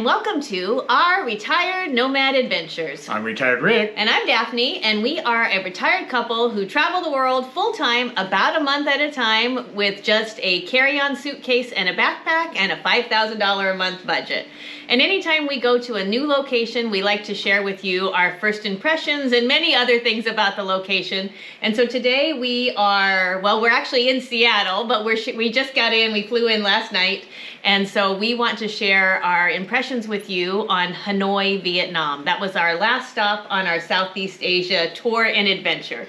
and welcome to our Retired Nomad Adventures. I'm Retired Rick. And I'm Daphne, and we are a retired couple who travel the world full-time about a month at a time with just a carry-on suitcase and a backpack and a $5,000 a month budget. And anytime we go to a new location, we like to share with you our first impressions and many other things about the location. And so today we're actually in Seattle, but we just got in, we flew in last night. And so we want to share our impressions with you on Hanoi, Vietnam. That was our last stop on our Southeast Asia tour and adventure.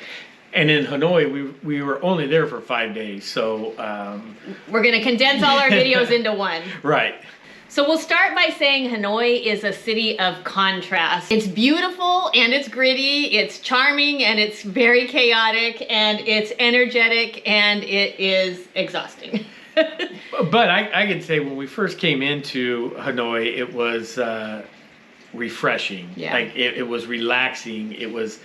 And in Hanoi, we were only there for 5 days, so... We're going to condense all our videos into one. Right. So we'll start by saying Hanoi is a city of contrast. It's beautiful and it's gritty, it's charming and it's very chaotic and it's energetic and it is exhausting. But I can say when we first came into Hanoi, it was refreshing. Yeah. Like it was relaxing. It was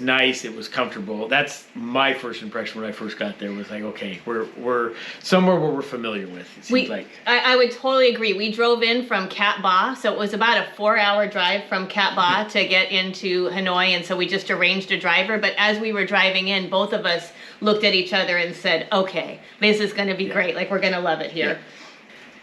nice. It was comfortable. That's my first impression when I first got there. Was like, okay, we're somewhere where we're familiar with. It seems like. I would totally agree. We drove in from Cát Bà, so it was about a 4-hour drive from Cát Bà to get into Hanoi, and so we just arranged a driver. But as we were driving in, both of us looked at each other and said, okay, this is going to be great. Like, we're going to love it here. Yeah.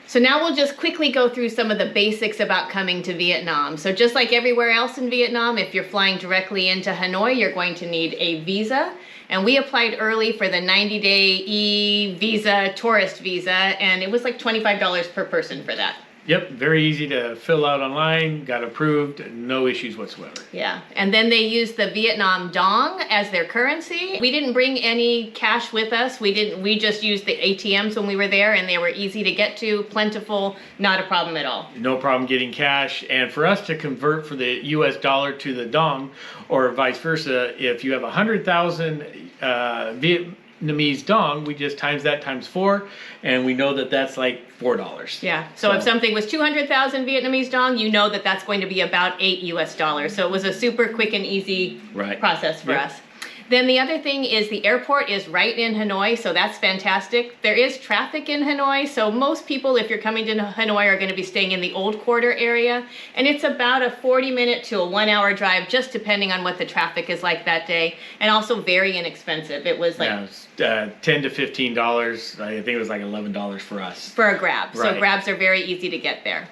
So now we'll just quickly go through some of the basics about coming to Vietnam. So just like everywhere else in Vietnam, if you're flying directly into Hanoi, you're going to need a visa. And we applied early for the 90-day e-visa, tourist visa, and it was like $25 per person for that. Yep, very easy to fill out online, got approved, no issues whatsoever. Yeah, and then they used the Vietnam dong as their currency. We didn't bring any cash with us. We just used the ATMs when we were there, and they were easy to get to, plentiful, not a problem at all. No problem getting cash. And for us to convert for the US dollar to the dong, or vice versa, if you have 100,000 Vietnamese dong, we just times that times 4, and we know that that's like $4. Yeah, so if something was 200,000 Vietnamese dong, you know that that's going to be about $8 US. So it was a super quick and easy process for us. Then the other thing is the airport is right in Hanoi, so that's fantastic. There is traffic in Hanoi, so most people, if you're coming to Hanoi, are going to be staying in the Old Quarter area. And it's about a 40-minute to a 1-hour drive, just depending on what the traffic is like that day. And also very inexpensive. It was like... Yeah, it was, $10 to $15. I think it was like $11 for us. For a Grab. Right. So Grabs are very easy to get there.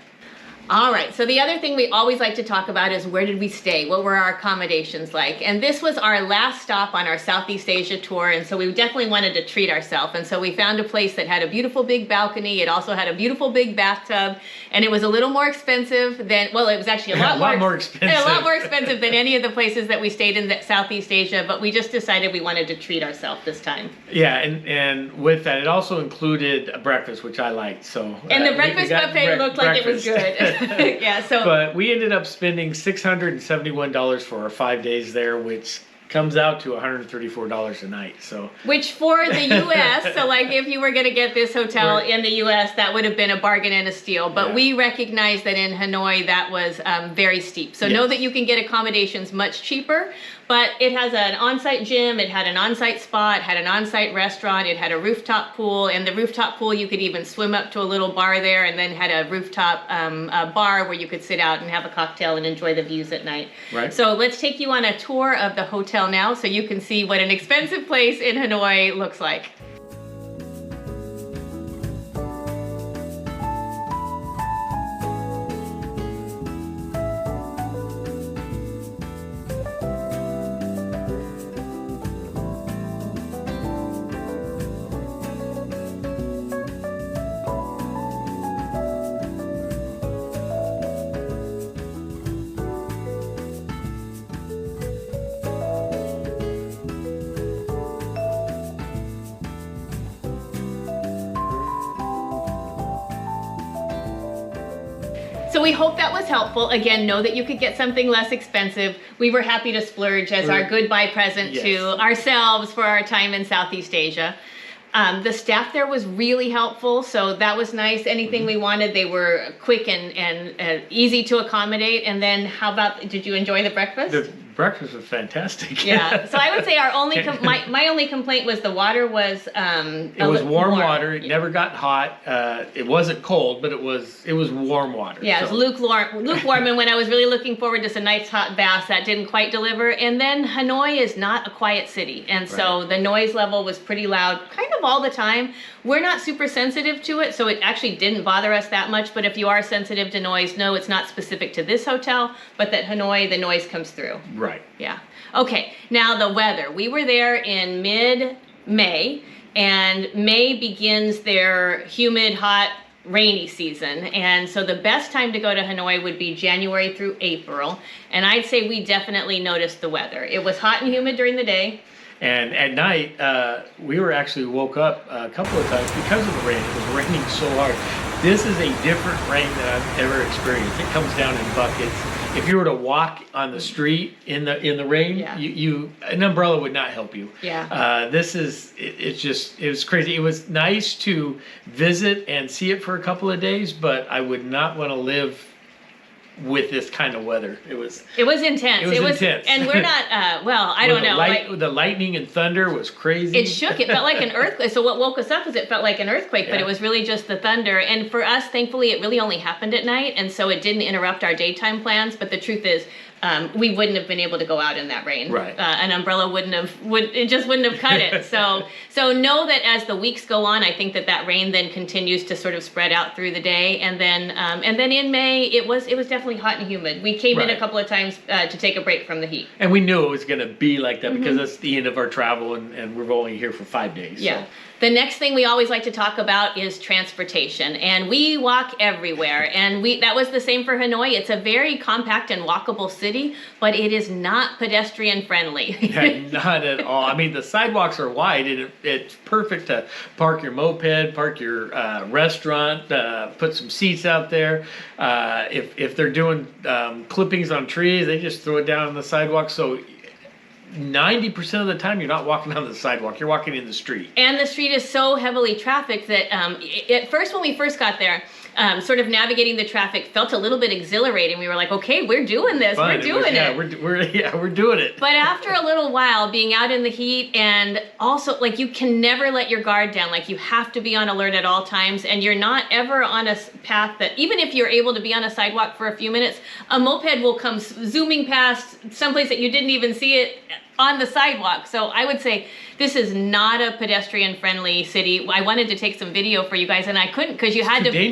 All right, so the other thing we always like to talk about is where did we stay? What were our accommodations like? And this was our last stop on our Southeast Asia tour, and so we definitely wanted to treat ourselves. And so we found a place that had a beautiful big balcony. It also had a beautiful big bathtub, and it was a little more expensive than, well, it was actually a lot more expensive than any of the places that we stayed in Southeast Asia, but we just decided we wanted to treat ourselves this time. Yeah, and with that, it also included a breakfast, which I liked. So and the breakfast buffet looked like it was good. Yeah, but we ended up spending $671 for our 5 days there, which comes out to $134 a night. So which for the U.S., so like if you were going to get this hotel in the U.S., that would have been a bargain and a steal. But we recognize that in Hanoi that was very steep. So know that you can get accommodations much cheaper. But it has an on-site gym, it had an on-site spa, it had an on-site restaurant, it had a rooftop pool, and the rooftop pool you could even swim up to a little bar there, and then had a rooftop bar where you could sit out and have a cocktail and enjoy the views at night. Right. So let's take you on a tour of the hotel now so you can see what an expensive place in Hanoi looks like. So we hope that was helpful. Again, know that you could get something less expensive. We were happy to splurge as our goodbye present to ourselves for our time in Southeast Asia. The staff there was really helpful, so that was nice. Anything we wanted, they were quick and easy to accommodate. And then, how about? Did you enjoy the breakfast? The breakfast was fantastic. Yeah. So I would say our only my only complaint was the water was it was warm water. It never got hot. It wasn't cold, but it was warm water. Yeah, it was lukewarm. And when I was really looking forward to some nice hot baths, that didn't quite deliver. And then Hanoi is not a quiet city, and so the noise level was pretty loud, kind of all the time. We're not super sensitive to it, so it actually didn't bother us that much. But if you are sensitive to noise, no, it's not specific to this hotel, but that Hanoi, the noise comes through. Right. Yeah. Okay. Now the weather. We were there in mid-May, and May begins their humid, hot, rainy season. And so the best time to go to Hanoi would be January through April. And I'd say we definitely noticed the weather. It was hot and humid during the day. And at night, we were actually woke up a couple of times because of the rain. It was raining so hard. This is a different rain than I've ever experienced. It comes down in buckets. If you were to walk on the street in the rain, you an umbrella would not help you. Yeah. It was crazy. It was nice to visit and see it for a couple of days, but I would not want to live with this kind of weather. It was intense. It was intense. And we're not, I don't know. The lightning and thunder was crazy. It shook. It felt like an earthquake. So what woke us up is it felt like an earthquake, but it was really just the thunder. And for us, thankfully, it really only happened at night. And so it didn't interrupt our daytime plans. But the truth is, we wouldn't have been able to go out in that rain. Right. An umbrella it just wouldn't have cut it. So know that as the weeks go on, I think that rain then continues to sort of spread out through the day. And then in May, it was definitely hot and humid. We came in a couple of times to take a break from the heat. And we knew it was going to be like that because that's the end of our travel, and we're only here for 5 days. Yeah. So. The next thing we always like to talk about is transportation, and we walk everywhere. And that was the same for Hanoi. It's a very compact and walkable city, but it is not pedestrian friendly. Yeah, not at all. I mean, the sidewalks are wide, and it's perfect to park your moped, park your restaurant, put some seats out there. If they're doing clippings on trees, they just throw it down on the sidewalk. So 90% of the time, you're not walking on the sidewalk. You're walking in the street. And the street is so heavily trafficked that at first, when we first got there, sort of navigating the traffic felt a little bit exhilarating. We were like, okay, we're doing this. Fun. We're doing it. We're doing it. But after a little while, being out in the heat, and also, like, you can never let your guard down. Like, you have to be on alert at all times, and you're not ever on a path that, even if you're able to be on a sidewalk for a few minutes, a moped will come zooming past someplace that you didn't even see it on the sidewalk. So I would say this is not a pedestrian-friendly city. I wanted to take some video for you guys, and I couldn't because you had to pay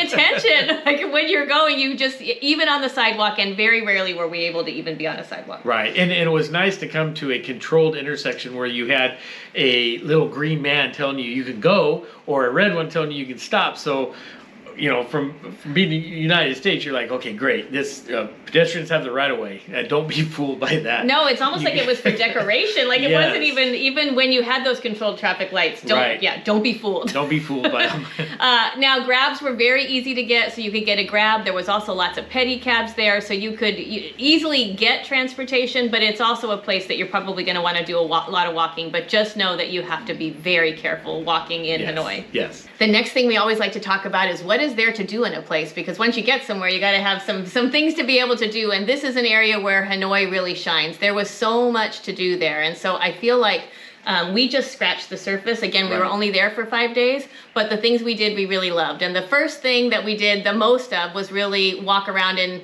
attention. Like when you're going, you just, even on the sidewalk, and very rarely were we able to even be on a sidewalk. Right, and it was nice to come to a controlled intersection where you had a little green man telling you can go, or a red one telling you can stop. So, you know, from being in the United States, you're like, okay, great. This pedestrians have the right of way. Don't be fooled by that. No, it's almost like it was for decoration. Like it wasn't even when you had those controlled traffic lights. Don't be fooled. Don't be fooled by them. Now, grabs were very easy to get, so you could get a grab. There was also lots of pedicabs there, so you could easily get transportation. But it's also a place that you're probably going to want to do a lot of walking. But just know that you have to be very careful walking in Hanoi. Yes. The next thing we always like to talk about is what is there to do in a place, because once you get somewhere, you got to have some things to be able to do, and this is an area where Hanoi really shines. There was so much to do there, and so I feel like we just scratched the surface. Again, we were only there for 5 days, but the things we did, we really loved. And the first thing that we did the most of was really walk around and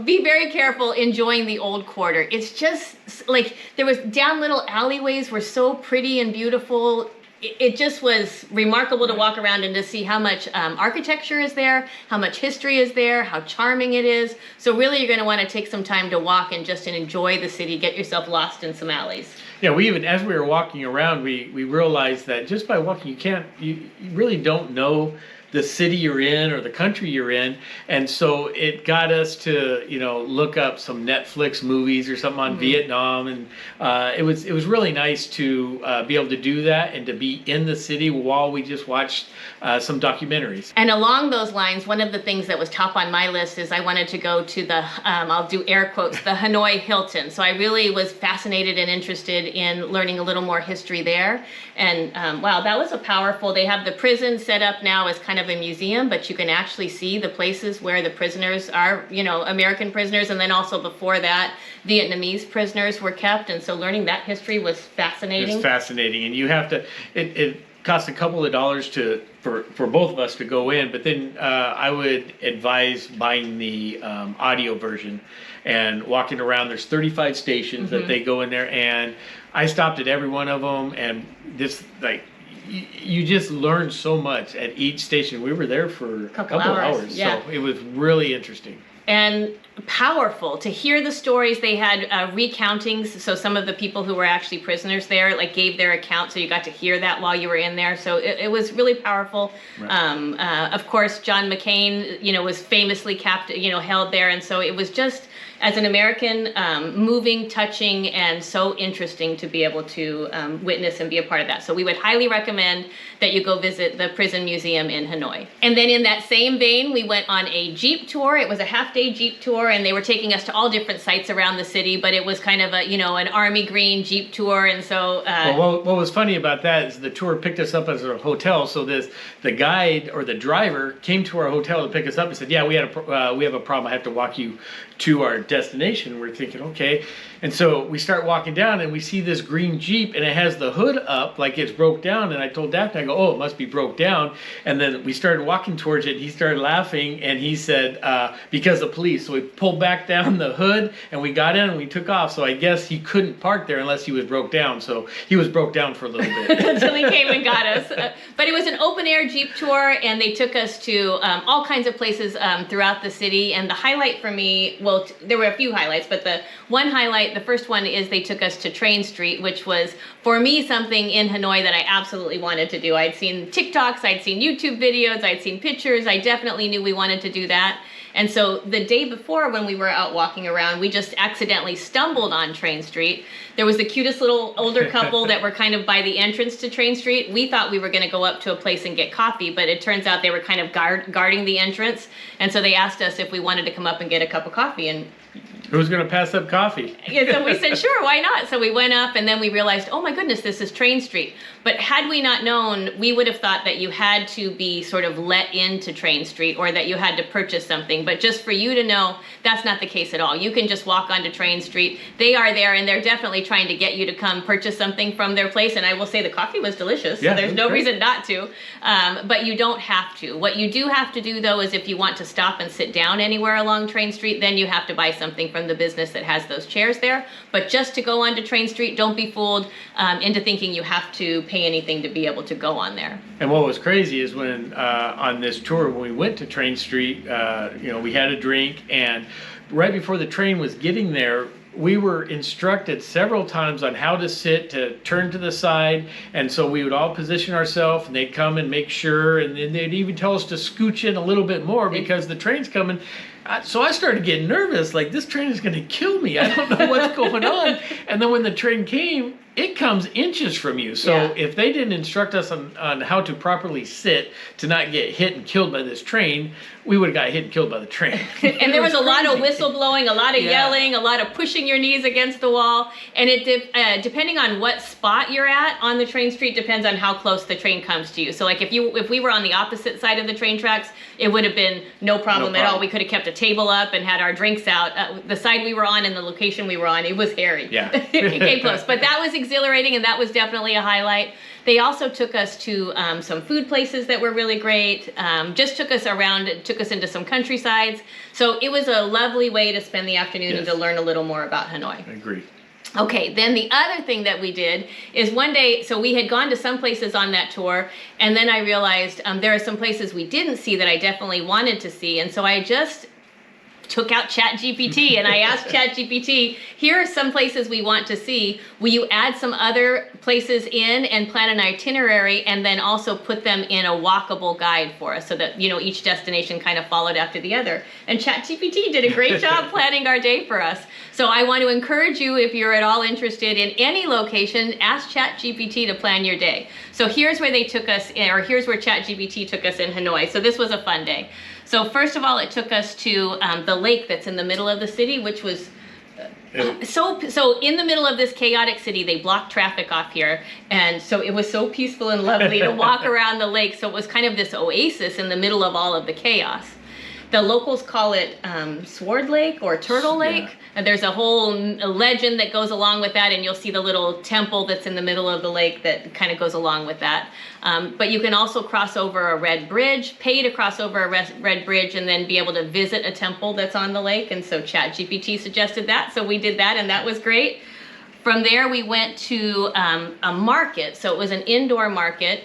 be very careful enjoying the old quarter. It's just like there was down little alleyways were so pretty and beautiful. It just was remarkable to walk around and to see how much architecture is there, how much history is there, how charming it is. So really you're going to want to take some time to walk and just enjoy the city, get yourself lost in some alleys. Yeah, as we were walking around, we realized that just by walking, you really don't know the city you're in or the country you're in. And so it got us to, look up some Netflix movies or something on Vietnam. And it was really nice to be able to do that and to be in the city while we just watched some documentaries. And along those lines, one of the things that was top on my list is I wanted to go to the, I'll do air quotes, the Hanoi Hilton. So I really was fascinated and interested in learning a little more history there. And wow, that was a powerful, they have the prison set up now as kind of a museum, but you can actually see the places where the prisoners are, American prisoners, and then also before that, Vietnamese prisoners were kept. And so learning that history was fascinating. It's fascinating. And you have to, it costs a couple of dollars for both of us to go in, but then I would advise buying the audio version and walking around. There's 35 stations that they go in there, and I stopped at every one of them, and this, like, you just learn so much at each station. We were there for a couple hours, yeah. So it was really interesting. And powerful to hear the stories. They had recountings, so some of the people who were actually prisoners there gave their account, so you got to hear that while you were in there. So it was really powerful. Right. Of course, John McCain, was famously held there, and so it was just, as an American, moving, touching, and so interesting to be able to witness and be a part of that. So we would highly recommend that you go visit the prison museum in Hanoi. And then in that same vein, we went on a Jeep tour. It was a half-day Jeep tour, and they were taking us to all different sites around the city, but it was kind of a, an army green Jeep tour. And so well, what was funny about that is the tour picked us up as a hotel. So the guide or the driver came to our hotel to pick us up and said, yeah, we have a problem. I have to walk you to our destination. We're thinking, okay. And so we start walking down, and we see this green Jeep, and it has the hood up like it's broke down. And I told Daphne, I go, oh, it must be broke down. And then we started walking towards it. He started laughing, and he said, because of police. So we pulled back down the hood, and we got in, and we took off. So I guess he couldn't park there unless he was broke down. So he was broke down for a little bit. Until he came and got us. But it was an open-air Jeep tour, and they took us to all kinds of places throughout the city. And the highlight for me, well, there were a few highlights, but the one highlight, the first one, is they took us to Train Street, which was, for me, something in Hanoi that I absolutely wanted to do. I'd seen TikToks, I'd seen YouTube videos, I'd seen pictures. I definitely knew we wanted to do that. And so the day before, when we were out walking around, we just accidentally stumbled on Train Street. There was the cutest little older couple that were kind of by the entrance to Train Street. We thought we were going to go up to a place and get coffee, but it turns out they were kind of guarding the entrance. And so they asked us if we wanted to come up and get a cup of coffee. And who's going to pass up coffee? Yeah, so we said, sure, why not? So we went up, and then we realized, oh my goodness, this is Train Street. But had we not known, we would have thought that you had to be sort of let into Train Street, or that you had to purchase something. But just for you to know, that's not the case at all. You can just walk onto Train Street. They are there, and they're definitely trying to get you to come purchase something from their place. And I will say the coffee was delicious, so there's no reason not to. But you don't have to. What you do have to do, though, is if you want to stop and sit down anywhere along Train Street, then you have to buy something from the business that has those chairs there. But just to go onto Train Street, don't be fooled into thinking you have to pay anything to be able to go on there. And what was crazy is when on this tour, when we went to Train Street, we had a drink, and right before the train was getting there, we were instructed several times on how to sit, to turn to the side, and so we would all position ourselves, and they'd come and make sure, and then they'd even tell us to scooch in a little bit more because the train's coming. So I started getting nervous, like, this train is going to kill me. I don't know what's going on. And then when the train came, it comes inches from you. So if they didn't instruct us on how to properly sit to not get hit and killed by this train, we would have got hit and killed by the train. And there was a lot of whistle blowing, a lot of yelling, a lot of pushing your knees against the wall. And it depending on what spot you're at on the Train Street depends on how close the train comes to you. So like if we were on the opposite side of the train tracks, it would have been no problem at all. We could have kept a table up and had our drinks out. The side we were on and the location we were on, it was hairy. Yeah. It came close. But that was exhilarating, and that was definitely a highlight. They also took us to some food places that were really great, just took us around, took us into some countrysides. So it was a lovely way to spend the afternoon and to learn a little more about Hanoi. I agree. Okay, then the other thing that we did is one day, so we had gone to some places on that tour, and then I realized there are some places we didn't see that I definitely wanted to see, and so I just took out ChatGPT and I asked ChatGPT, here are some places we want to see. Will you add some other places in and plan an itinerary and then also put them in a walkable guide for us so that, each destination kind of followed after the other. And ChatGPT did a great job planning our day for us. So I want to encourage you, if you're at all interested in any location, ask ChatGPT to plan your day. So here's where they took us, or here's where ChatGPT took us in Hanoi. So this was a fun day. So first of all, it took us to the lake that's in the middle of the city, which was so in the middle of this chaotic city. They blocked traffic off here, and so it was so peaceful and lovely to walk around the lake. So it was kind of this oasis in the middle of all of the chaos. The locals call it Sword Lake or Turtle Lake. Yeah. And there's a whole legend that goes along with that, and you'll see the little temple that's in the middle of the lake that kind of goes along with that. But you can also cross over a red bridge, pay to cross over a red bridge, and then be able to visit a temple that's on the lake. And so ChatGPT suggested that, so we did that, and that was great. From there, we went to a market. So it was an indoor market,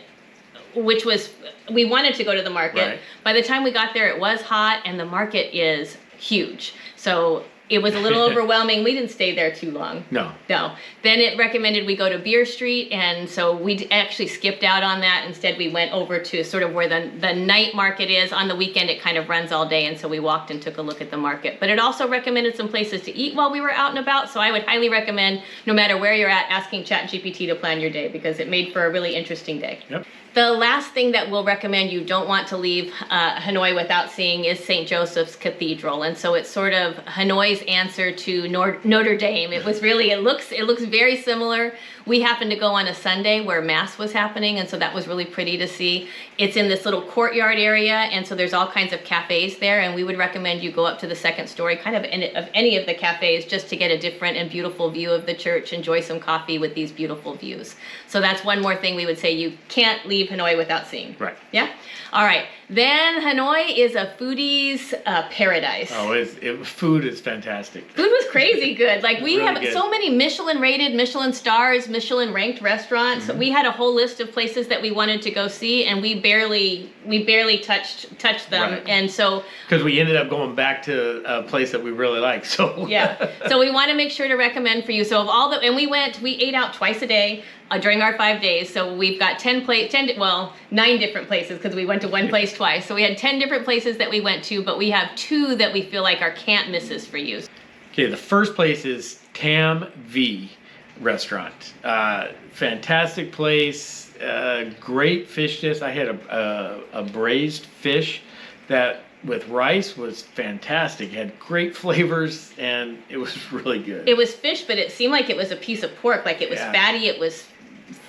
which was, we wanted to go to the market. Right. By the time we got there, it was hot, and the market is huge. So it was a little overwhelming. We didn't stay there too long. No. Then it recommended we go to Beer Street, and so we actually skipped out on that. Instead, we went over to sort of where the night market is. On the weekend, it kind of runs all day, and so we walked and took a look at the market. But it also recommended some places to eat while we were out and about, so I would highly recommend, no matter where you're at, asking ChatGPT to plan your day, because it made for a really interesting day. Yep. The last thing that we'll recommend you don't want to leave Hanoi without seeing is St. Joseph's Cathedral. And so it's sort of Hanoi's answer to Notre Dame. It was really, it looks very similar. We happened to go on a Sunday where Mass was happening, and so that was really pretty to see. It's in this little courtyard area, and so there's all kinds of cafes there, and we would recommend you go up to the second story, kind of any of the cafes, just to get a different and beautiful view of the church, enjoy some coffee with these beautiful views. So that's one more thing we would say you can't leave Hanoi without seeing. Right. Yeah? All right. Then Hanoi is a foodie's paradise. Oh, food is fantastic. Food was crazy good. Like we really have good. So many Michelin-rated, Michelin-stars, Michelin-ranked restaurants. Mm-hmm. We had a whole list of places that we wanted to go see, and we barely touched them. Right. And so because we ended up going back to a place that we really like. So yeah. So we want to make sure to recommend for you. So of all the, and we ate out twice a day. During our 5 days, so we've got 9 different places, because we went to one place twice. So we had 10 different places that we went to, but we have 2 that we feel like are can't misses for you. Okay, the first place is Tam Vi restaurant. Fantastic place, great fish dish. I had a braised fish that with rice was fantastic. It had great flavors, and it was really good. It was fish, but it seemed like it was a piece of pork. Like it was fatty. It was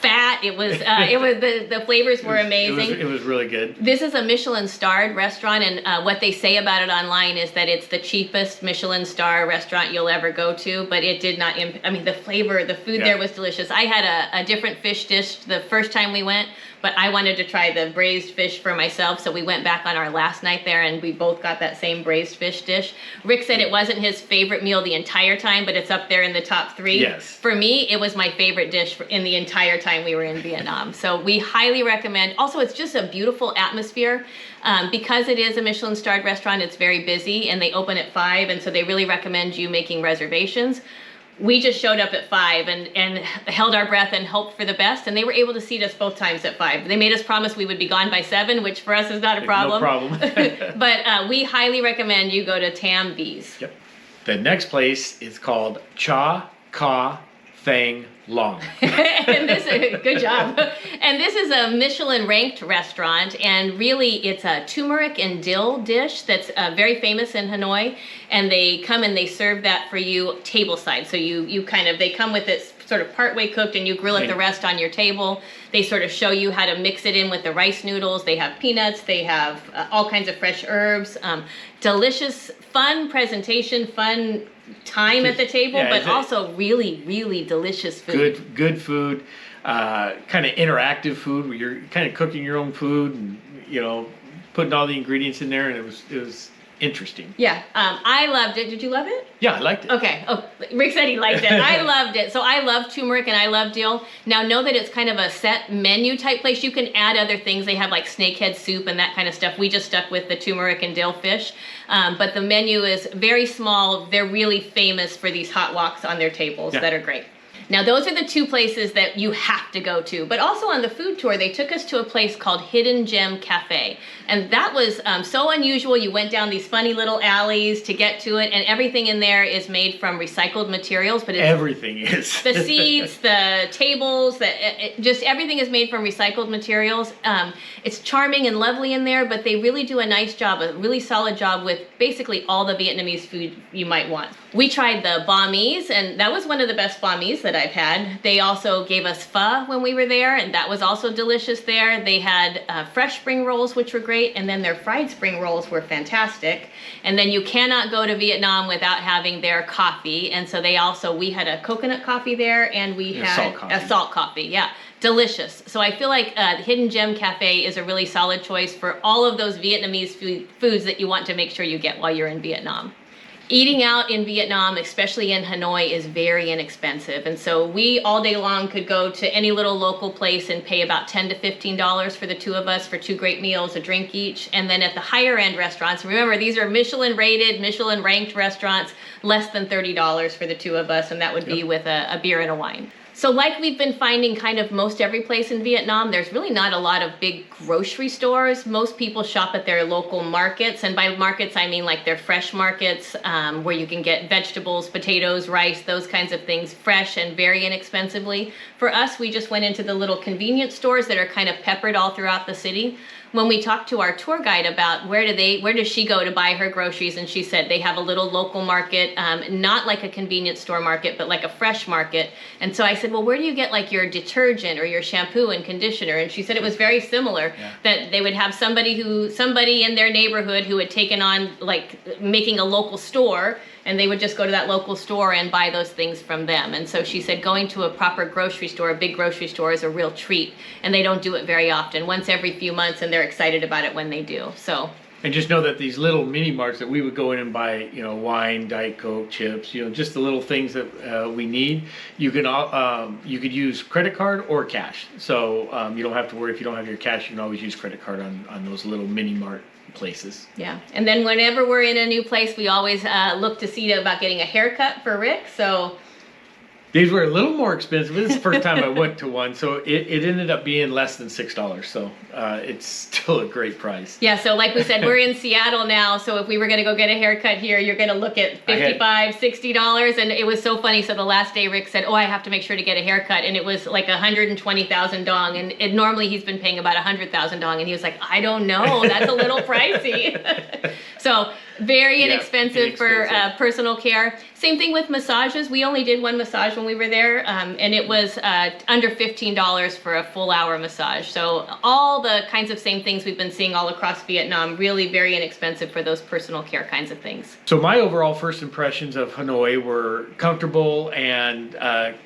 fat. It was the flavors were amazing. It was really good. This is a Michelin-starred restaurant, and what they say about it online is that it's the cheapest Michelin-star restaurant you'll ever go to, but it did not, the flavor, the food there was delicious. I had a different fish dish the first time we went, but I wanted to try the braised fish for myself, so we went back on our last night there, and we both got that same braised fish dish. Rick said it wasn't his favorite meal the entire time, but it's up there in the top 3. Yes. For me, it was my favorite dish in the entire time we were in Vietnam. So we highly recommend. Also, it's just a beautiful atmosphere. Because it is a Michelin-starred restaurant, it's very busy, and they open at 5, and so they really recommend you making reservations. We just showed up at 5 and held our breath and hoped for the best, and they were able to seat us both times at 5. They made us promise we would be gone by 7, which for us is not a problem. No problem. But we highly recommend you go to Tam Vi's. Yep. The next place is called Chả Cá Thăng Long. And this is good job. And this is a Michelin-ranked restaurant, and really it's a turmeric and dill dish that's very famous in Hanoi. And they come and they serve that for you tableside. So they come with it sort of partway cooked, and you grill it the rest on your table. They sort of show you how to mix it in with the rice noodles. They have peanuts. They have all kinds of fresh herbs. Delicious, fun presentation, fun time at the table, but also really, really delicious food. Good food, kind of interactive food where you're kind of cooking your own food and putting all the ingredients in there, and it was interesting. Yeah, I loved it. Did you love it? Yeah, I liked it. Okay. Oh, Rick said he liked it. I loved it. So I love turmeric and I love dill. Now know that it's kind of a set menu type place. You can add other things. They have like snakehead soup and that kind of stuff. We just stuck with the turmeric and dill fish. But the menu is very small. They're really famous for these hot woks on their tables that are great. Now those are the two places that you have to go to, but also on the food tour, they took us to a place called Hidden Gem Cafe. And that was so unusual. You went down these funny little alleys to get to it, and everything in there is made from recycled materials. But everything is. The seats, the tables, just everything is made from recycled materials. It's charming and lovely in there, but they really do a nice job, a really solid job with basically all the Vietnamese food you might want. We tried the banh mi's, and that was one of the best banh mi's that I've had. They also gave us pho when we were there, and that was also delicious there. They had fresh spring rolls, which were great, and then their fried spring rolls were fantastic. And then you cannot go to Vietnam without having their coffee, and so we had a coconut coffee there, and we had a salt coffee. Yeah, delicious. So I feel like Hidden Gem Cafe is a really solid choice for all of those Vietnamese foods that you want to make sure you get while you're in Vietnam. Eating out in Vietnam, especially in Hanoi, is very inexpensive. And so we all day long could go to any little local place and pay about $10 to $15 for the two of us for 2 great meals, a drink each. And then at the higher end restaurants, remember these are Michelin rated, Michelin ranked restaurants, less than $30 for the two of us. And that would be with a beer and a wine. So like we've been finding kind of most every place in Vietnam, there's really not a lot of big grocery stores. Most people shop at their local markets, and by markets I mean like their fresh markets where you can get vegetables, potatoes, rice, those kinds of things fresh and very inexpensively. For us, we just went into the little convenience stores that are kind of peppered all throughout the city. When we talked to our tour guide about where does she go to buy her groceries, and she said they have a little local market, not like a convenience store market, but like a fresh market. And so I said, well, where do you get like your detergent or your shampoo and conditioner? And she said it was very similar, that they would have somebody in their neighborhood who had taken on like making a local store, and they would just go to that local store and buy those things from them. And so she said going to a proper grocery store, a big grocery store, is a real treat, and they don't do it very often, once every few months, and they're excited about it when they do. So. And just know that these little mini marts that we would go in and buy, wine, Diet Coke, chips, just the little things that we need, you could use credit card or cash. So you don't have to worry if you don't have your cash. You can always use credit card on those little mini mart places. Yeah, and then whenever we're in a new place, we always look to see about getting a haircut for Rick. So these were a little more expensive. This is the first time I went to one, so it ended up being less than $6. So it's still a great price. Yeah, so like we said, we're in Seattle now, so if we were going to go get a haircut here, you're going to look at $55, $60, and it was so funny. So the last day Rick said, I have to make sure to get a haircut, and it was like 120,000 dong, and normally he's been paying about 100,000 dong, and he was like, I don't know, that's a little pricey. So very inexpensive for personal care. Same thing with massages. We only did one massage when we were there, and it was under $15 for a full hour massage. So all the kinds of same things we've been seeing all across Vietnam, really very inexpensive for those personal care kinds of things. So my overall first impressions of Hanoi were comfortable and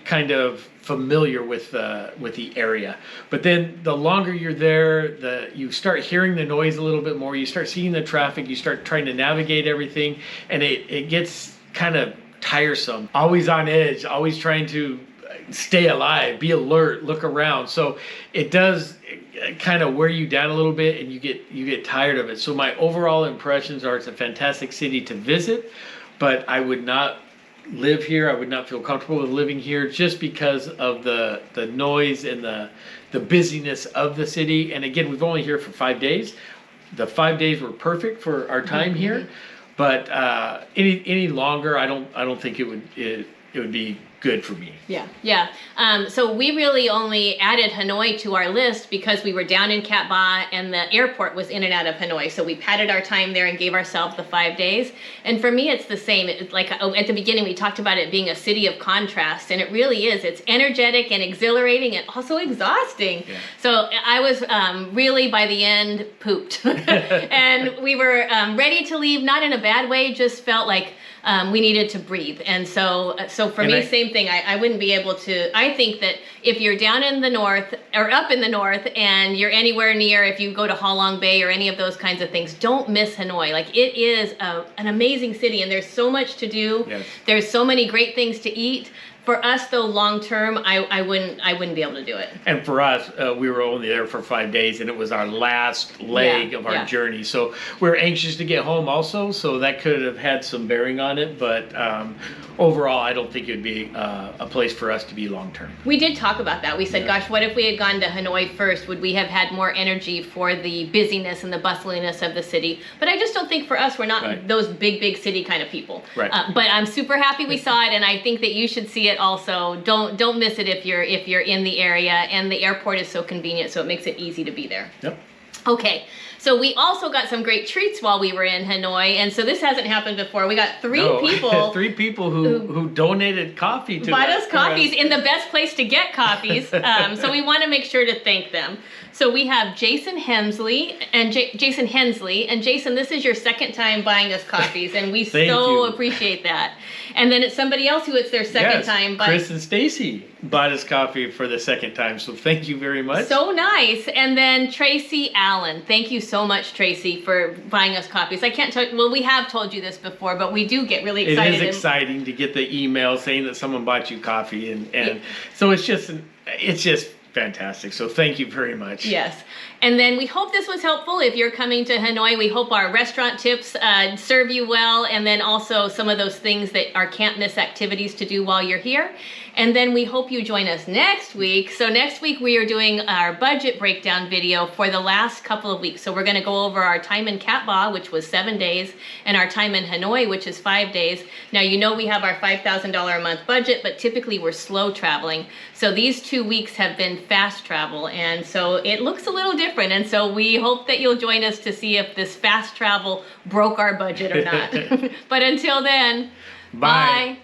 kind of familiar with the area. But then the longer you're there, you start hearing the noise a little bit more, you start seeing the traffic, you start trying to navigate everything, and it gets kind of tiresome. Always on edge, always trying to stay alive, be alert, look around. So it does kind of wear you down a little bit, and you get tired of it. So my overall impressions are it's a fantastic city to visit, but I would not live here. I would not feel comfortable with living here just because of the noise and the busyness of the city. And again, we've only here for 5 days. The 5 days were perfect for our time here, but any longer, I don't think it would be good for me. Yeah. So we really only added Hanoi to our list because we were down in Cát Bà and the airport was in and out of Hanoi. So we padded our time there and gave ourselves the 5 days. And for me, it's the same. It's like at the beginning, we talked about it being a city of contrast, and it really is. It's energetic and exhilarating and also exhausting. Yeah. So I was really, by the end, pooped. And we were ready to leave, not in a bad way, just felt like we needed to breathe. And so for me, same thing. I wouldn't be able to. I think that if you're down in the north or up in the north and you're anywhere near, if you go to Ha Long Bay or any of those kinds of things, don't miss Hanoi. Like, it is an amazing city, and there's so much to do. Yes. There's so many great things to eat. For us, though, long term, I wouldn't be able to do it. And for us, we were only there for 5 days, and it was our last leg of our journey. So we're anxious to get home also, so that could have had some bearing on it. But overall, I don't think it would be a place for us to be long term. We did talk about that. We said, gosh, what if we had gone to Hanoi first? Would we have had more energy for the busyness and the bustliness of the city? But I just don't think for us, we're not those big city kind of people. Right. But I'm super happy we saw it, and I think that you should see it also. Don't miss it if you're in the area, and the airport is so convenient, so it makes it easy to be there. Yep. Okay, so we also got some great treats while we were in Hanoi, and so this hasn't happened before. We got three people who donated coffee to bought us coffees in the best place to get coffees. So we want to make sure to thank them. So we have Jason Hensley and Jason, this is your second time buying us coffees, and we so appreciate that. And then it's somebody else who it's their second time. Chris and Stacy bought us coffee for the second time, so thank you very much. So nice. And then Tracy Allen. Thank you so much, Tracy, for buying us coffees. I can't tell, well, we have told you this before, but we do get really excited. It is exciting to get the email saying that someone bought you coffee, and so it's just fantastic. So thank you very much. Yes. And then we hope this was helpful. If you're coming to Hanoi, we hope our restaurant tips serve you well, and then also some of those things that are can't miss activities to do while you're here. And then we hope you join us next week. So next week we are doing our budget breakdown video for the last couple of weeks. So we're going to go over our time in Cát Bà, which was 7 days, and our time in Hanoi, which is 5 days. Now, you know we have our $5,000 a month budget, but typically we're slow traveling. So these 2 weeks have been fast travel, and so it looks a little different. And so we hope that you'll join us to see if this fast travel broke our budget or not. But until then, bye.